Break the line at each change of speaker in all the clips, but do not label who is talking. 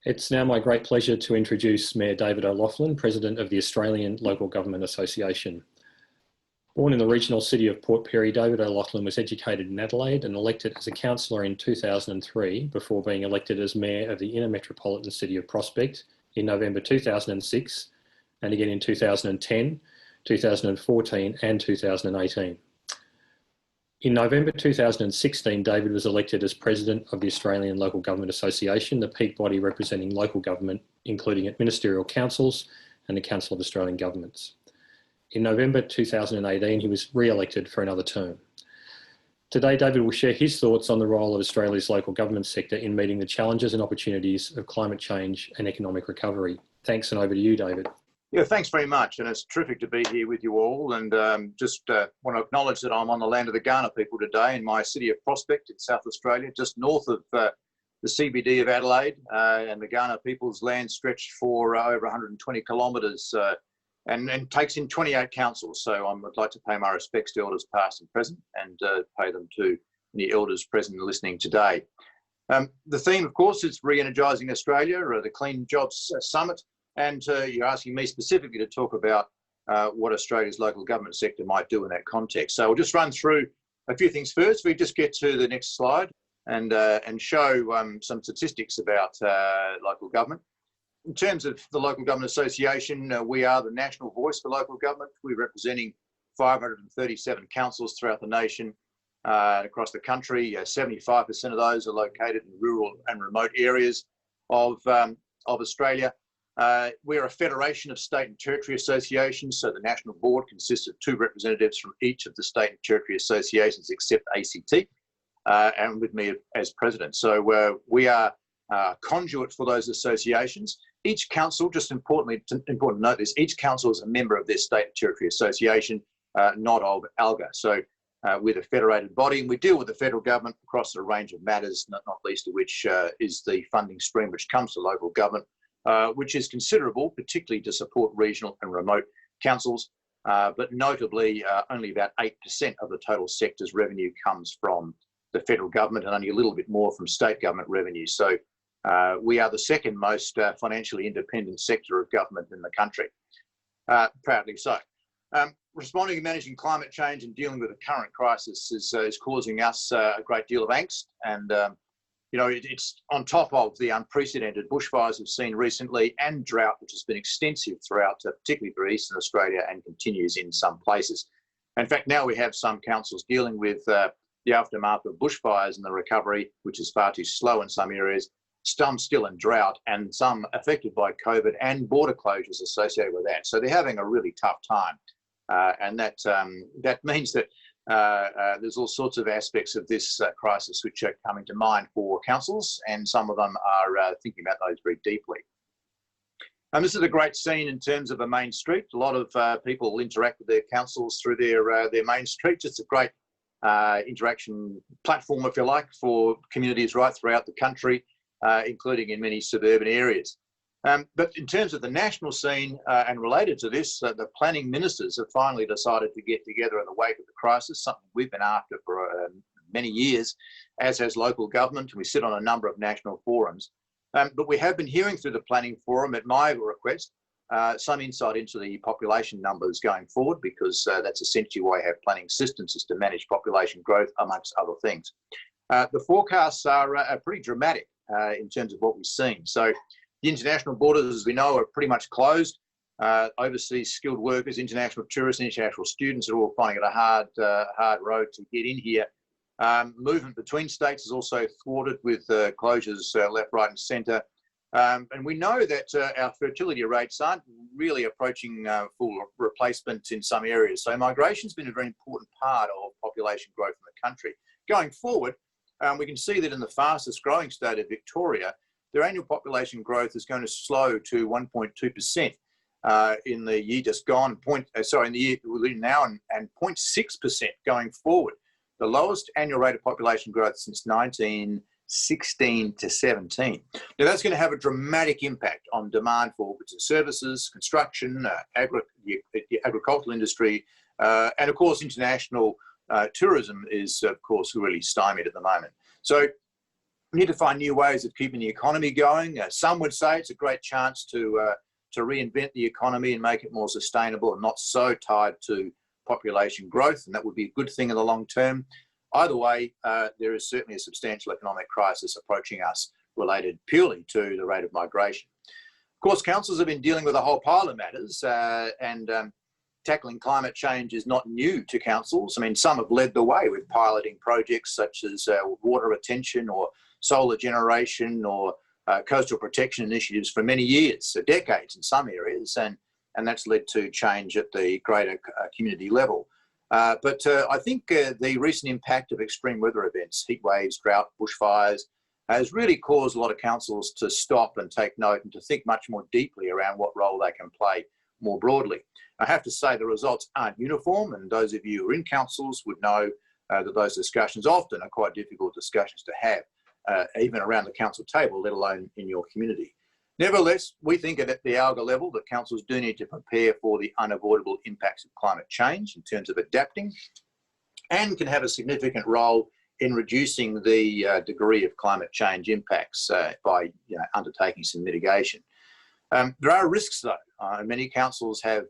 It's now my great pleasure to introduce Mayor David O'Loughlin, President of the Australian Local Government Association. Born in the regional city of Port Pirie, David O'Loughlin was educated in Adelaide and elected as a councillor in 2003 before being elected as Mayor of the inner metropolitan city of Prospect in November 2006 and again in 2010, 2014 and 2018. In November 2016, David was elected as President of the Australian Local Government Association, the peak body representing local government, including ministerial councils and the Council of Australian Governments. In November 2018, he was re-elected for another term. Today, David will share his thoughts on the role of Australia's local government sector in meeting the challenges and opportunities of climate change and economic recovery. Thanks, and over to you, David.
Yeah, thanks very much, and it's terrific to be here with you all. And just want to acknowledge that I'm on the land of the Kaurna people today in my city of Prospect in South Australia, just north of the CBD of Adelaide, and the Kaurna people's land stretched for over 120 kilometres and takes in 28 councils. So I'd like to pay my respects to elders past and present, and pay them to any elders present and listening today. The theme, of course, is Re-energise Australia, or the Clean Jobs Summit. And you're asking me specifically to talk about what Australia's local government sector might do in that context. So we'll just run through a few things first. We just get to the next slide and show some statistics about local government. In terms of the Local Government Association, we are the national voice for local government. We're representing 537 councils throughout the nation and across the country. 75% of those are located in rural and remote areas of Australia. We're a federation of state and territory associations, so the national board consists of 2 representatives from each of the state and territory associations except ACT, and with me as president. So we are conduit for those associations. Each council, just important to note this, each council is a member of their state and territory association, not of ALGA. So we're a federated body, and we deal with the federal government across a range of matters, not least of which is the funding stream which comes to local government, which is considerable, particularly to support regional and remote councils, but notably only about 8% of the total sector's revenue comes from the federal government and only a little bit more from state government revenue. So we are the second most financially independent sector of government in the country, proudly so. Responding and managing climate change and dealing with the current crisis is causing us a great deal of angst, and it's on top of the unprecedented bushfires we've seen recently and drought, which has been extensive throughout, particularly for Eastern Australia, and continues in some places. In fact, now we have some councils dealing with the aftermath of bushfires and the recovery, which is far too slow in some areas, some still in drought, and some affected by COVID and border closures associated with that. So they're having a really tough time. And that means that there's all sorts of aspects of this crisis which are coming to mind for councils, and some of them are thinking about those very deeply. This is a great scene in terms of a main street. A lot of people interact with their councils through their main street. It's a great interaction platform, if you like, for communities right throughout the country, including in many suburban areas. But in terms of the national scene and related to this, the planning ministers have finally decided to get together in the wake of the crisis, something we've been after for many years, as has local government. We sit on a number of national forums. But we have been hearing through the planning forum, at my request, some insight into the population numbers going forward, because that's essentially why I have planning systems, is to manage population growth, amongst other things. The forecasts are pretty dramatic in terms of what we've seen. So the international borders, as we know, are pretty much closed. Overseas skilled workers, international tourists, international students are all finding it a hard road to get in here. Movement between states is also thwarted with closures left, right and centre. And we know that our fertility rates aren't really approaching full replacement in some areas. So migration's been a very important part of population growth in the country. Going forward, we can see that in the fastest growing state of Victoria, their annual population growth is going to slow to 1.2% in the year just gone, in the year we're in now, and 0.6% going forward. The lowest annual rate of population growth since 1916 to 17. Now that's going to have a dramatic impact on demand for goods and services, construction, the agricultural industry, and of course international tourism is of course really stymied at the moment. So We need to find new ways of keeping the economy going. Some would say it's a great chance to reinvent the economy and make it more sustainable and not so tied to population growth, and that would be a good thing in the long term. Either way, there is certainly a substantial economic crisis approaching us related purely to the rate of migration. Of course, councils have been dealing with a whole pile of matters, and tackling climate change is not new to councils. I mean, some have led the way with piloting projects such as water retention or solar generation or coastal protection initiatives for many years, decades in some areas, and that's led to change at the greater community level. But I think the recent impact of extreme weather events, heat waves, drought, bushfires, has really caused a lot of councils to stop and take note and to think much more deeply around what role they can play more broadly. I have to say the results aren't uniform, and those of you who are in councils would know that those discussions often are quite difficult discussions to have, even around the council table, let alone in your community. Nevertheless, we think at the ALGA level that councils do need to prepare for the unavoidable impacts of climate change in terms of adapting, and can have a significant role in reducing the degree of climate change impacts by undertaking some mitigation. There are risks though. Many councils have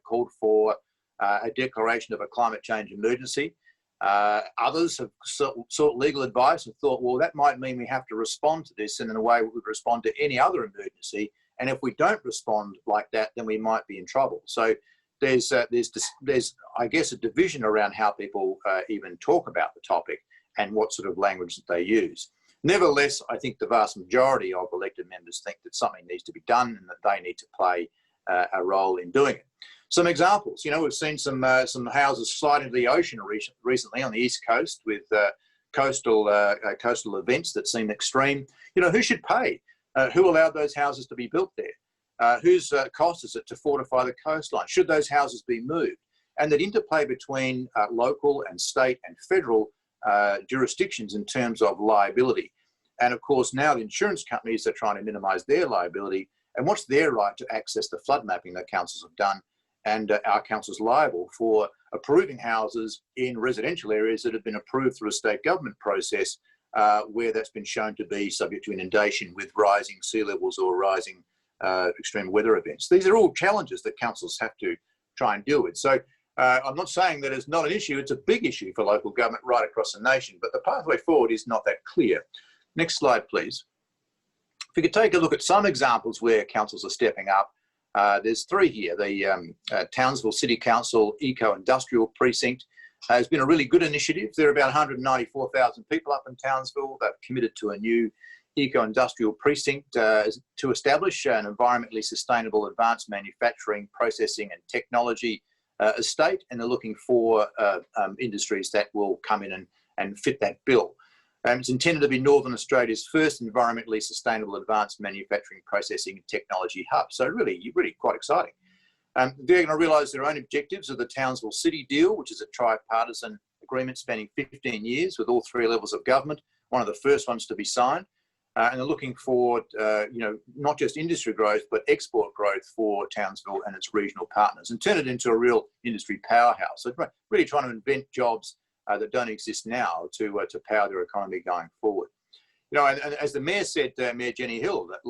called for a declaration of a climate change emergency. Others have sought legal advice and thought, well, that might mean we have to respond to this in a way we would respond to any other emergency. And if we don't respond like that, then we might be in trouble. So there's I guess, a division around how people even talk about the topic and what sort of language that they use. Nevertheless, I think the vast majority of elected members think that something needs to be done and that they need to play a role in doing it. Some examples, we've seen some houses slide into the ocean recently on the East Coast with coastal events that seem extreme. Who should pay? Who allowed those houses to be built there? Whose cost is it to fortify the coastline? Should those houses be moved? And that interplay between local and state and federal jurisdictions in terms of liability. And of course, now the insurance companies are trying to minimise their liability. And what's their right to access the flood mapping that councils have done? And are councils liable for approving houses in residential areas that have been approved through a state government process where that's been shown to be subject to inundation with rising sea levels or rising extreme weather events? These are all challenges that councils have to try and deal with. So I'm not saying that it's not an issue. It's a big issue for local government right across the nation, but the pathway forward is not that clear. Next slide, please. If we could take a look at some examples where councils are stepping up. There's three here. The Townsville City Council Eco-Industrial Precinct has been a really good initiative. There are about 194,000 people up in Townsville. They've committed to a new eco-industrial precinct to establish an environmentally sustainable advanced manufacturing, processing and technology estate, and they're looking for industries that will come in and fit that bill. It's intended to be Northern Australia's first environmentally sustainable advanced manufacturing, processing and technology hub. So really quite exciting. They're going to realise their own objectives of the Townsville City deal, which is a tripartisan agreement spanning 15 years with all three levels of government, one of the first ones to be signed. And they're looking for, not just industry growth, but export growth for Townsville and its regional partners, and turn it into a real industry powerhouse. So really trying to invent jobs that don't exist now to power their economy going forward. And as the Mayor said, Mayor Jenny Hill, that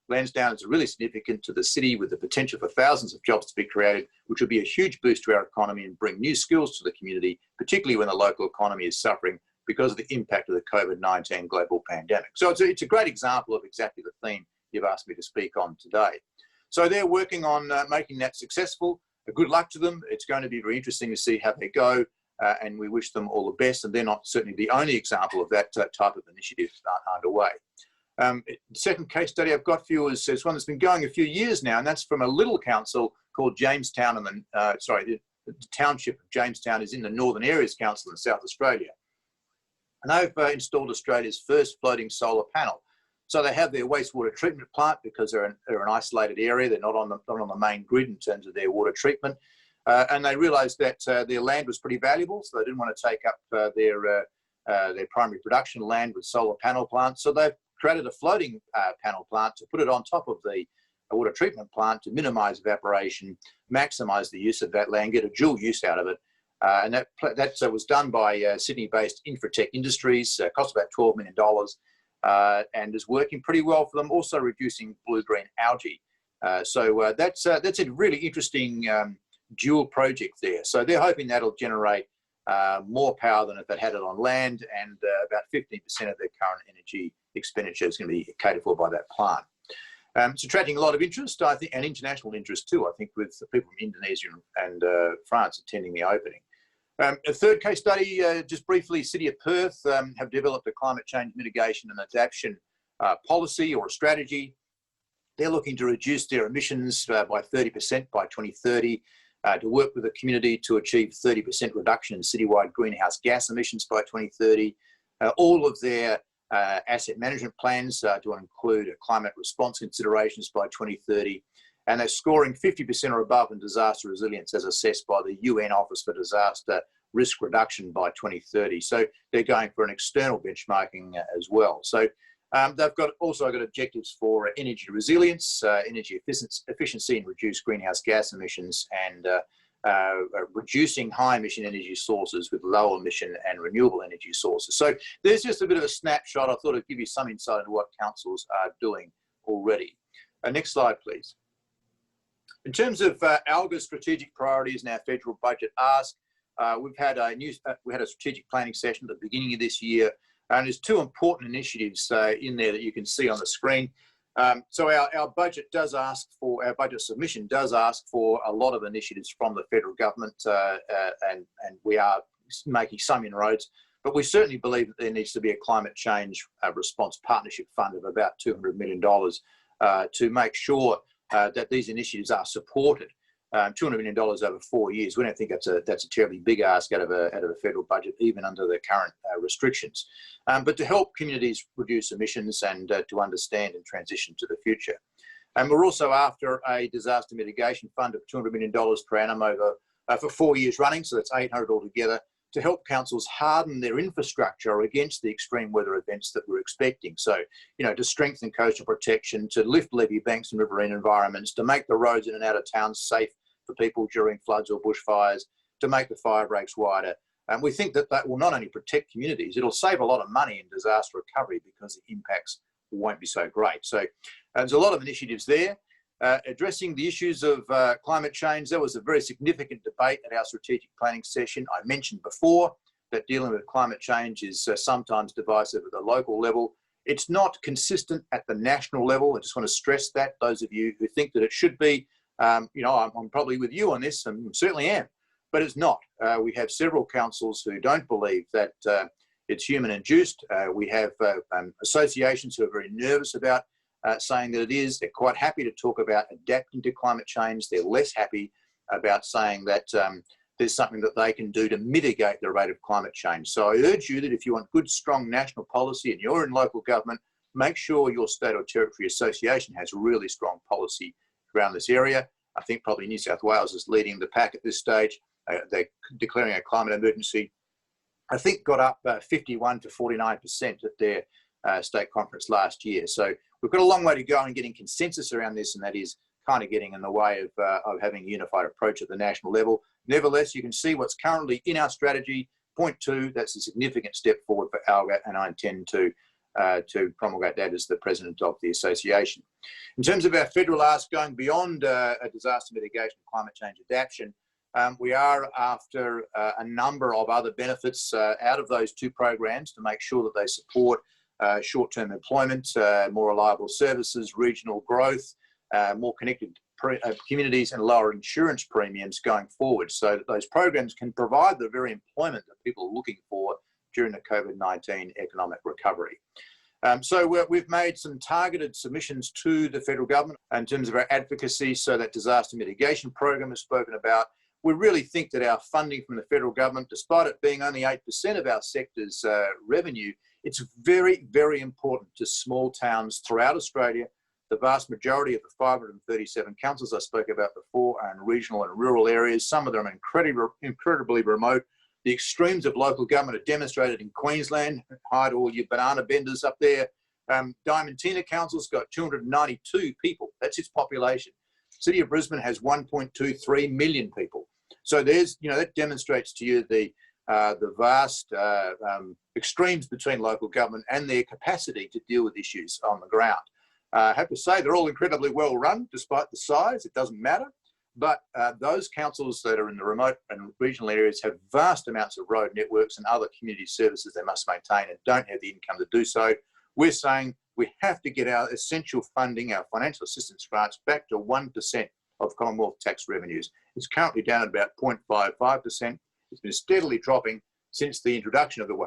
Lansdowne is really significant to the city with the potential for thousands of jobs to be created, which would be a huge boost to our economy and bring new skills to the community, particularly when the local economy is suffering because of the impact of the COVID-19 global pandemic. So it's a great example of exactly the theme you've asked me to speak on today. So they're working on making that successful. Good luck to them. It's going to be very interesting to see how they go, and we wish them all the best. And they're not certainly the only example of that type of initiative underway. The second case study I've got for you is one that's been going a few years now, and that's from a little council called Jamestown, and the township of Jamestown is in the Northern Areas Council in South Australia. And they've installed Australia's first floating solar panel. So they have their wastewater treatment plant because they're an isolated area. They're not on the main grid in terms of their water treatment. And they realised that their land was pretty valuable, so they didn't want to take up their primary production land with solar panel plants. So they've created a floating panel plant to put it on top of the water treatment plant to minimise evaporation, maximise the use of that land, get a dual use out of it. And that was done by Sydney-based Infratech Industries, cost about $12 million. and is working pretty well for them, also reducing blue-green algae. So that's a really interesting dual project there. So they're hoping that'll generate more power than if they had it on land, and about 15% of their current energy expenditure is going to be catered for by that plant. It's attracting a lot of interest, I think, and international interest too, I think, with people from Indonesia and France attending the opening. A third case study, just briefly, City of Perth have developed a climate change mitigation and adaptation policy or a strategy. They're looking to reduce their emissions by 30% by 2030, to work with the community to achieve 30% reduction in citywide greenhouse gas emissions by 2030. All of their asset management plans to include climate response considerations by 2030. And they're scoring 50% or above in disaster resilience as assessed by the UN Office for Disaster Risk Reduction by 2030. So they're going for an external benchmarking as well. So they've also got objectives for energy resilience, energy efficiency and reduced greenhouse gas emissions, and reducing high emission energy sources with low emission and renewable energy sources. So there's just a bit of a snapshot. I thought I'd give you some insight into what councils are doing already. Next slide, please. In terms of ALGA's strategic priorities and our federal budget ask, we had a strategic planning session at the beginning of this year, and there's two important initiatives in there that you can see on the screen. So our budget submission does ask for a lot of initiatives from the federal government, and we are making some inroads, but we certainly believe that there needs to be a climate change response partnership fund of about $200 million to make sure that these initiatives are supported. $200 million over 4 years. We don't think that's a terribly big ask out of a federal budget, even under the current restrictions. But to help communities reduce emissions and to understand and transition to the future. And we're also after a disaster mitigation fund of $200 million per annum over for 4 years running, so that's 800 altogether, to help councils harden their infrastructure against the extreme weather events that we're expecting. So, to strengthen coastal protection, to lift levee banks and riverine environments, to make the roads in and out of town safe for people during floods or bushfires, to make the fire breaks wider. And we think that will not only protect communities, it'll save a lot of money in disaster recovery because the impacts won't be so great. So there's a lot of initiatives there. Addressing the issues of climate change, there was a very significant debate at our strategic planning session. I mentioned before that dealing with climate change is sometimes divisive at the local level. It's not consistent at the national level. I just want to stress that, those of you who think that it should be, I'm probably with you on this, and certainly am, but it's not. We have several councils who don't believe that it's human-induced. We have associations who are very nervous about saying that it is. They're quite happy to talk about adapting to climate change. They're less happy about saying that there's something that they can do to mitigate the rate of climate change. So I urge you that if you want good, strong national policy and you're in local government, make sure your state or territory association has really strong policy around this area. I think probably New South Wales is leading the pack at this stage. They're declaring a climate emergency. I think got up 51 to 49% at their state conference last year. So we've got a long way to go in getting consensus around this, and that is kind of getting in the way of having a unified approach at the national level. Nevertheless, you can see what's currently in our strategy. Point 2, that's a significant step forward for ALGA, and I intend to promulgate that as the president of the association. In terms of our federal ask, going beyond a disaster mitigation, climate change adaptation, we are after a number of other benefits out of those two programs to make sure that they support short-term employment, more reliable services, regional growth, more connected communities, and lower insurance premiums going forward, so that those programs can provide the very employment that people are looking for during the COVID-19 economic recovery. So we've made some targeted submissions to the federal government in terms of our advocacy, so that disaster mitigation program is spoken about. We really think that our funding from the federal government, despite it being only 8% of our sector's revenue, it's very, very important to small towns throughout Australia. The vast majority of the 537 councils I spoke about before are in regional and rural areas. Some of them are incredibly remote. The extremes of local government are demonstrated in Queensland. Hi to all you banana benders up there. Diamantina Council's got 292 people. That's its population. City of Brisbane has 1.23 million people. So there's, that demonstrates to you the the vast extremes between local government and their capacity to deal with issues on the ground. I have to say they're all incredibly well run, despite the size. It doesn't matter. But those councils that are in the remote and regional areas have vast amounts of road networks and other community services they must maintain and don't have the income to do so. We're saying we have to get our essential funding, our financial assistance grants, back to 1% of Commonwealth tax revenues. It's currently down at about 0.55%. It's been steadily dropping since the introduction of the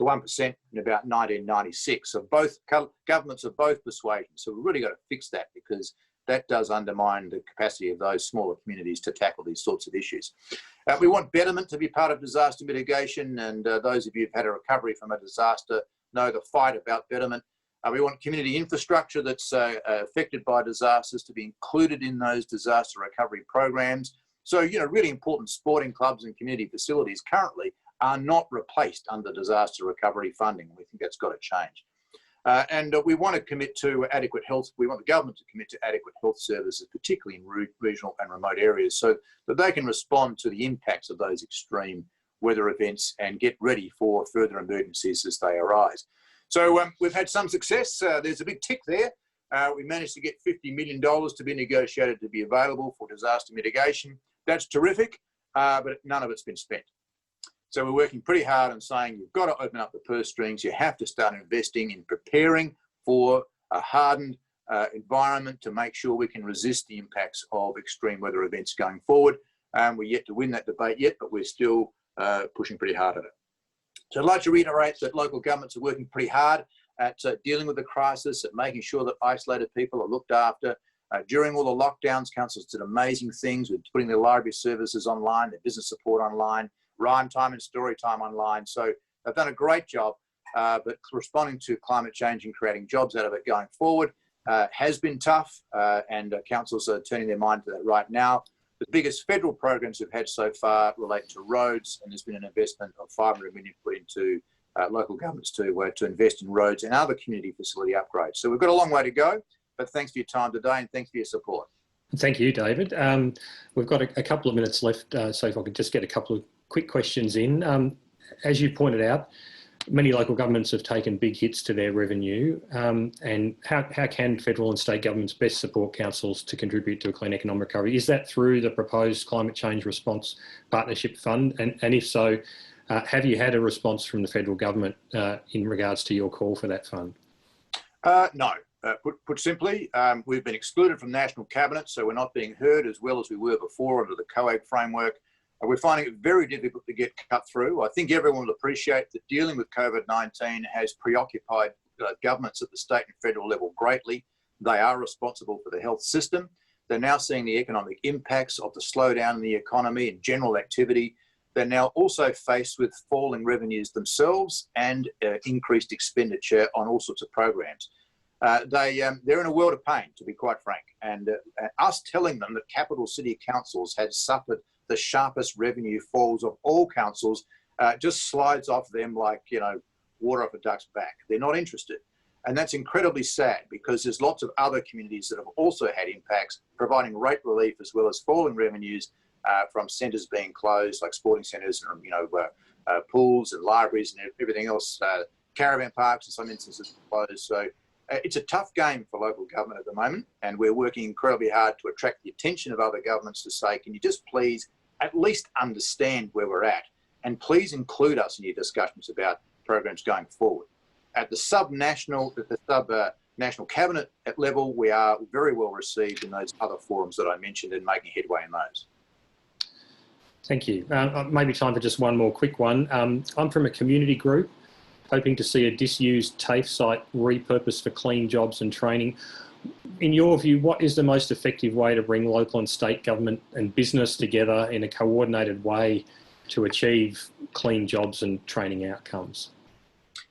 1% in about 1996. So both governments of both persuasions. So we've really got to fix that, because that does undermine the capacity of those smaller communities to tackle these sorts of issues. We want betterment to be part of disaster mitigation, and those of you who've had a recovery from a disaster know the fight about betterment. We want community infrastructure that's affected by disasters to be included in those disaster recovery programs. So, really important sporting clubs and community facilities currently are not replaced under disaster recovery funding. We think that's got to change. And we want to commit to adequate health. We want the government to commit to adequate health services, particularly in regional and remote areas, so that they can respond to the impacts of those extreme weather events and get ready for further emergencies as they arise. So we've had some success. There's a big tick there. We managed to get $50 million to be negotiated to be available for disaster mitigation. That's terrific, but none of it's been spent. So we're working pretty hard on saying you've got to open up the purse strings. You have to start investing in preparing for a hardened environment to make sure we can resist the impacts of extreme weather events going forward. We're yet to win that debate yet, but we're still pushing pretty hard at it. So I'd like to reiterate that local governments are working pretty hard at dealing with the crisis, at making sure that isolated people are looked after. During all the lockdowns, councils did amazing things with putting their library services online, their business support online, rhyme time and story time online. So they've done a great job, but responding to climate change and creating jobs out of it going forward has been tough, and councils are turning their mind to that right now. The biggest federal programs we've had so far relate to roads, and there's been an investment of $500 million put into local governments to invest in roads and other community facility upgrades. So we've got a long way to go, but thanks for your time today and thanks for your support.
Thank you, David. We've got a couple of minutes left, so if I could just get a couple of quick questions in. As you pointed out, many local governments have taken big hits to their revenue, and how can federal and state governments best support councils to contribute to a clean economic recovery? Is that through the proposed Climate Change Response Partnership Fund? And if so, have you had a response from the federal government in regards to your call for that fund?
No. Put simply, we've been excluded from National Cabinet, so we're not being heard as well as we were before under the COAG framework. We're finding it very difficult to get cut through. I think everyone will appreciate that dealing with COVID-19 has preoccupied governments at the state and federal level greatly. They are responsible for the health system. They're now seeing the economic impacts of the slowdown in the economy and general activity. They're now also faced with falling revenues themselves and increased expenditure on all sorts of programs. They're in a world of pain, to be quite frank. And us telling them that capital city councils had suffered the sharpest revenue falls of all councils just slides off them like, water off a duck's back. They're not interested. And that's incredibly sad, because there's lots of other communities that have also had impacts, providing rate relief as well as falling revenues from centres being closed, like sporting centres and, pools and libraries and everything else, caravan parks in some instances closed. So it's a tough game for local government at the moment, and we're working incredibly hard to attract the attention of other governments to say, can you just please at least understand where we're at, and please include us in your discussions about programs going forward. At the sub-national cabinet level, we are very well received in those other forums that I mentioned and making headway in those.
Thank you. Maybe time for just one more quick one. I'm from a community group hoping to see a disused TAFE site repurposed for clean jobs and training. In your view, what is the most effective way to bring local and state government and business together in a coordinated way to achieve clean jobs and training outcomes?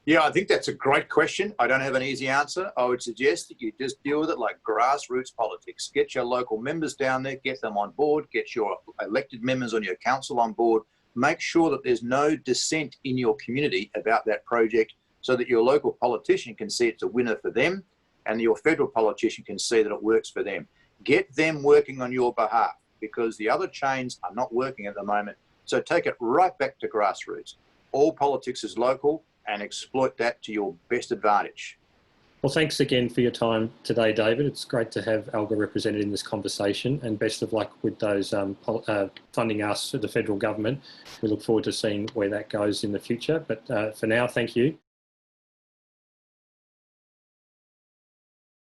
Yeah, I think that's a great question. I don't have an easy answer. I would suggest that you just deal with it like grassroots politics. Get your local members down there, get them on board, get your elected members on your council on board. Make sure that there's no dissent in your community about that project, so that your local politician can see it's a winner for them and your federal politician can see that it works for them. Get them working on your behalf, because the other chains are not working at the moment. So take it right back to grassroots. All politics is local, and exploit that to your best advantage.
Well, thanks again for your time today, David. It's great to have ALGA represented in this conversation, and best of luck with those funding us, the federal government. We look forward to seeing where that goes in the future. But for now, thank you.